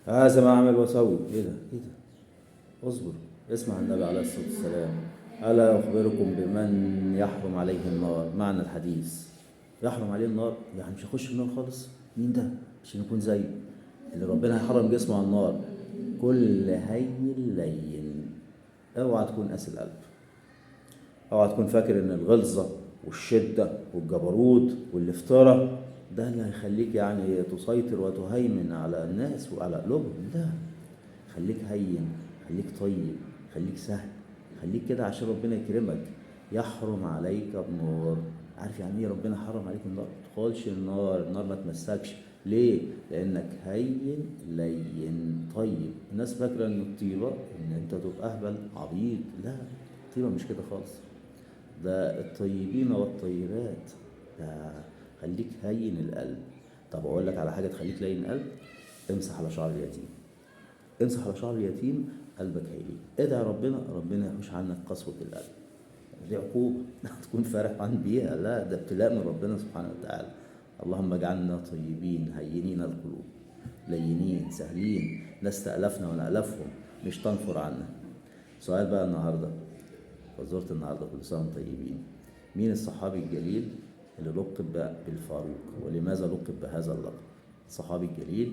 هذا ما اعمل واسوي. ايه ده ايه ده؟ اصبر. اسمع النبي عليه الصلاه والسلام: الا اخبركم بمن يحرم عليه النار. معنى الحديث: يحرم عليه النار يعني مش هيخش النار خالص. مين ده عشان يكون زي اللي ربنا هيحرم جسمه على النار؟ كل هين لين. اوعى تكون قاسي القلب، اوعى تكون فاكر ان الغلظه والشده والجبروت والافتراء ده اللي هيخليك يعني تسيطر وتهيمن على الناس وعلى قلوبهم. لا، خليك هين، خليك طيب، خليك سهل، خليك كده عشان ربنا يكرمك. يحرم عليك النار. عارف يعني ايه ربنا حرم عليك النار؟ ما تدخلش النار ما تمسكش. ليه؟ لانك هين لين طيب. الناس فاكره ان الطيبه ان انت تبقى اهبل عبيط. لا، الطيبه مش كده خالص. ده الطيبين والطيبات. ده خليك هين القلب. طب اقول لك على حاجه تخليك لين القلب: امسح على شعر اليتيم. امسح على شعر اليتيم، قلبك هيلين. ادعي ربنا يحوش عنك قسوه القلب. دي عقوبه تكون فرحان بيها؟ لا، ده ابتلاء من ربنا سبحانه وتعالى. اللهم اجعلنا طيبين هينين القلوب، لينين سهلين، ناس تألفنا ونألفهم، مش تنفر عنا. سؤال بقى النهارده، وزورة النهارده: كل سنة وانتم طيبين. مين الصحابي الجليل اللي لقب بالفاروق؟ ولماذا لقب بهذا اللقب؟ الصحابي الجليل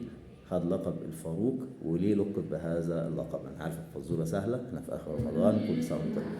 خد لقب الفاروق، وليه لقب بهذا اللقب؟ انا عارف الفزوره سهله، احنا في اخر رمضان. كل سنه وانتم طيبين.